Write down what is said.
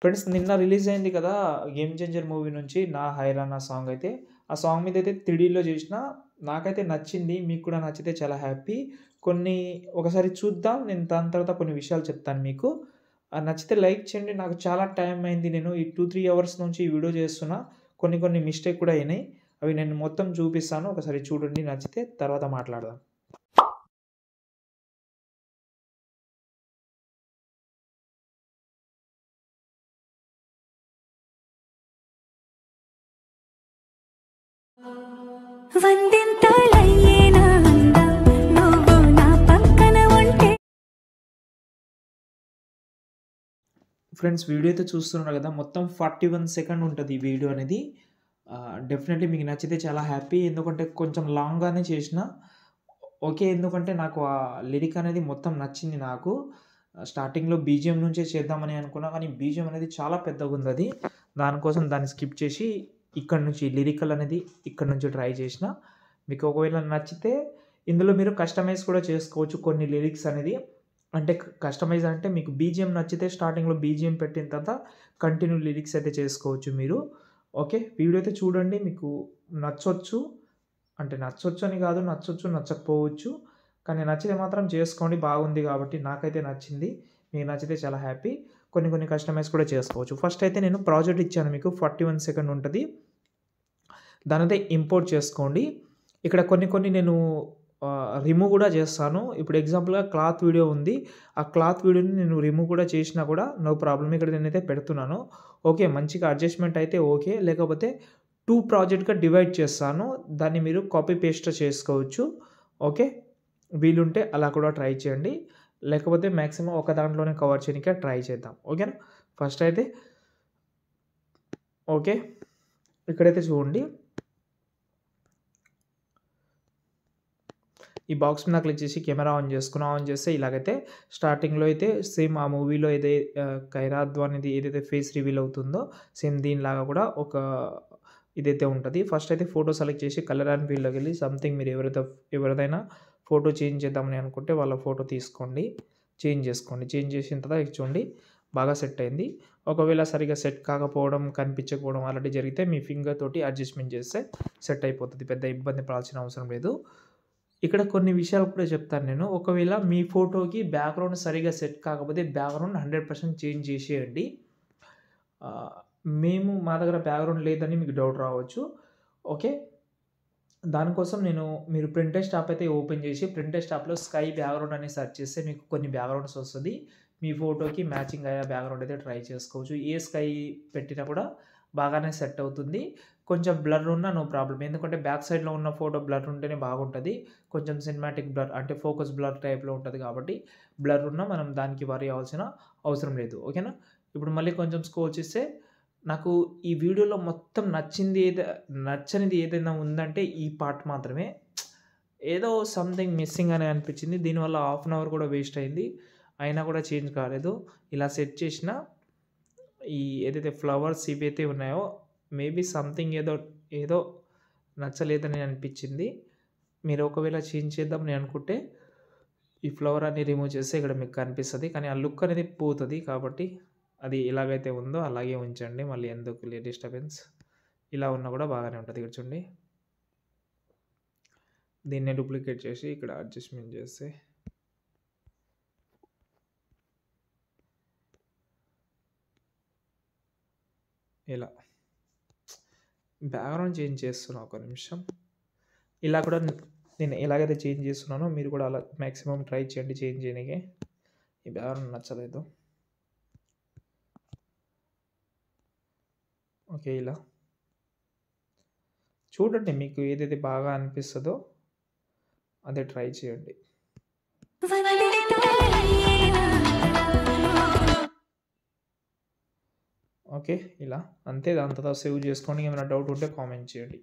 Friends నిన్న release అయింది కదా 'గేమ్ చేంజర్' మూవీ నుంచి 'నా హైరానా' సాంగ్ అయితే. ఆ సాంగ్ మీద అయితే 3డీలో చేసిన. నాకైతే నచ్చింది. మీకు కూడా నచ్చితే చాలా హ్యాపీ. ఒకసారి చూద్దాం. నేను దాని తర్వాత కొన్ని విషయాలు చెప్తాను మీకు. నచ్చితే లైక్ చేయండి. నాకు చాలా టైం అయింది. నేను ఈ 2, 3 అవర్స్ నుంచి ఈ వీడియో చేస్తున్నా. కొన్ని మిస్టేక్ కూడా అయినాయి. అవి నేను మొత్తం చూపిస్తాను. ఒకసారి చూడండి. నచ్చితే తర్వాత మాట్లాడదాం. ఫ్రెండ్స్ వీడియో అయితే చూస్తున్నారు కదా, మొత్తం 41 సెకండ్ ఉంటుంది ఈ వీడియో అనేది. డెఫినెట్లీ మీకు నచ్చితే చాలా హ్యాపీ. ఎందుకంటే కొంచెం లాంగ్గానే చేసిన. ఓకే, ఎందుకంటే నాకు ఆ లిరిక్ అనేది మొత్తం నచ్చింది నాకు. స్టార్టింగ్లో బీజిఎం నుంచే చేద్దామని అనుకున్నా, కానీ బీజిఎం అనేది చాలా పెద్దగా ఉంది. అది దానికోసం దాన్ని స్కిప్ చేసి ఇక్కడ నుంచి లిరికల్ అనేది ఇక్కడ నుంచి ట్రై చేసిన. మీకు ఒకవేళ నచ్చితే ఇందులో మీరు కస్టమైజ్ కూడా చేసుకోవచ్చు కొన్ని లిరిక్స్ అనేది. అంటే కస్టమైజ్ అంటే మీకు బీజిఎం నచ్చితే స్టార్టింగ్లో బీజిఎం పెట్టిన తర్వాత కంటిన్యూ లిరిక్స్ అయితే చేసుకోవచ్చు మీరు. ఓకే, వీడియో అయితే చూడండి. మీకు నచ్చొచ్చు, అంటే నచ్చొచ్చు అని కాదు, నచ్చొచ్చు నచ్చకపోవచ్చు, కానీ నచ్చితే మాత్రం చేసుకోండి. బాగుంది కాబట్టి నాకైతే నచ్చింది. మీకు నచ్చితే చాలా హ్యాపీ. కొన్ని కస్టమైజ్ కూడా చేసుకోవచ్చు. ఫస్ట్ అయితే నేను ప్రాజెక్ట్ ఇచ్చాను మీకు, 41 సెకండ్ ఉంటుంది. దానైతే ఇంపోర్ట్ చేసుకోండి. ఇక్కడ కొన్ని నేను రిమూవ్ కూడా చేస్తాను. ఇప్పుడు ఎగ్జాంపుల్గా క్లాత్ వీడియో ఉంది. ఆ క్లాత్ వీడియోని నేను రిమూవ్ కూడా చేసినా కూడా నో ప్రాబ్లం. ఇక్కడ నేనైతే పెడుతున్నాను. ఓకే, మంచిగా అడ్జస్ట్మెంట్ అయితే ఓకే. లేకపోతే 2 ప్రాజెక్ట్గా డివైడ్ చేస్తాను. దాన్ని మీరు కాపీ పేస్ట్ చేసుకోవచ్చు. ఓకే, వీలుంటే అలా కూడా ట్రై చేయండి. లేకపోతే మ్యాక్సిమం ఒక దాంట్లోనే కవర్ చేయడానికి ట్రై చేద్దాం. ఓకేనా. ఫస్ట్ అయితే ఓకే, ఇక్కడైతే చూడండి. ఈ బాక్స్ మీద క్లిక్ చేసి కెమెరా ఆన్ చేసుకుని ఆన్ చేస్తే ఇలాగైతే స్టార్టింగ్లో అయితే సేమ్ ఆ మూవీలో ఖైరాత్ అనేది ఏదైతే ఫేస్ రివీల్ అవుతుందో సేమ్ దీనిలాగా కూడా ఒక ఇదైతే ఉంటుంది. ఫస్ట్ అయితే ఫోటో సెలెక్ట్ చేసి కలర్ అండ్ ఫీల్డ్లోకి వెళ్ళి సంథింగ్ మీరు ఎవరిదైనా ఫోటో చేంజ్ చేద్దామని అనుకుంటే వాళ్ళ ఫోటో తీసుకోండి, చేంజ్ చేసుకోండి. చేంజ్ చేసిన తర్వాత చూడండి బాగా సెట్ అయింది. ఒకవేళ సరిగా సెట్ కాకపోవడం, కనిపించకపోవడం అలాంటి జరిగితే మీ ఫింగర్ తోటి అడ్జస్ట్మెంట్ చేస్తే సెట్ అయిపోతుంది. పెద్ద ఇబ్బంది పడాల్సిన అవసరం లేదు. ఇక్కడ కొన్ని విషయాలు కూడా చెప్తాను నేను. ఒకవేళ మీ ఫోటోకి బ్యాక్గ్రౌండ్ సరిగా సెట్ కాకపోతే బ్యాక్గ్రౌండ్ 100% చేంజ్ చేసేయండి. మా దగ్గర బ్యాక్గ్రౌండ్ లేదని మీకు డౌట్ రావచ్చు. ఓకే, దానికోసం మీరు ప్రింటెస్ట్ యాప్ అయితే ఓపెన్ చేసి ప్రింటెస్ట్ యాప్లో స్కై బ్యాక్గ్రౌండ్ అని సెర్చ్ చేస్తే మీకు కొన్ని బ్యాక్గ్రౌండ్స్ వస్తుంది. మీ ఫోటోకి మ్యాచింగ్ అయ్యే బ్యాక్గ్రౌండ్ అయితే ట్రై చేసుకోవచ్చు. ఏ స్కై పెట్టినా కూడా బాగానే సెట్ అవుతుంది. కొంచెం బ్లర్ ఉన్నా నో ప్రాబ్లం. ఎందుకంటే బ్యాక్ సైడ్లో ఉన్న ఫోటో బ్లర్ ఉంటేనే బాగుంటుంది. కొంచెం సినిమాటిక్ బ్లర్ అంటే ఫోకస్ బ్లర్ టైప్లో ఉంటుంది కాబట్టి బ్లర్ ఉన్నా మనం దానికి వరీ అవ్వాల్సిన అవసరం లేదు. ఓకేనా. ఇప్పుడు మళ్ళీ కొంచెం స్క్రోల్ చేస్తే నాకు ఈ వీడియోలో మొత్తం నచ్చనిది ఏదైనా ఉందంటే ఈ పార్ట్ మాత్రమే. ఏదో సంథింగ్ మిస్సింగ్ అని అనిపించింది. దీనివల్ల హాఫ్ అన్ అవర్ కూడా వేస్ట్ అయింది. అయినా కూడా చేంజ్ కాలేదు. ఇలా సెట్ చేసిన ఈ ఏదైతే ఫ్లవర్స్ ఇవైతే ఉన్నాయో మేబీ సంథింగ్ ఏదో నచ్చలేదని అనిపించింది. మీరు ఒకవేళ చేంజ్ చేద్దామని అనుకుంటే ఈ ఫ్లవర్ అని రిమూవ్ చేస్తే ఇక్కడ మీకు కనిపిస్తుంది. కానీ ఆ లుక్ అనేది పోతుంది. కాబట్టి అది ఎలాగైతే ఉందో అలాగే ఉంచండి. మళ్ళీ ఎందుకు డిస్టర్బెన్స్. ఇలా ఉన్నా కూడా బాగానే ఉంటుంది. ఇక్కడ చూడండి, దీన్నే డూప్లికేట్ చేసి ఇక్కడ అడ్జస్ట్మెంట్ చేస్తే ఇలా బ్యాక్గ్రౌండ్ చేంజ్ చేస్తున్నా. ఒక నిమిషం. ఇలా కూడా నేను ఎలాగైతే చేంజ్ చేస్తున్నానో మీరు కూడా అలా మ్యాక్సిమం ట్రై చేయండి చేంజ్ చేయడానికి. ఈ బ్యాక్గ్రౌండ్ నచ్చలేదు. ఓకే, ఇలా చూడండి. మీకు ఏదైతే బాగా అనిపిస్తుందో అదే ట్రై చేయండి. ఓకే, ఇలా అంతే. దాని తర్వాత సేవ్ చేసుకోండి. ఏమైనా డౌట్ ఉంటే కామెంట్ చేయండి.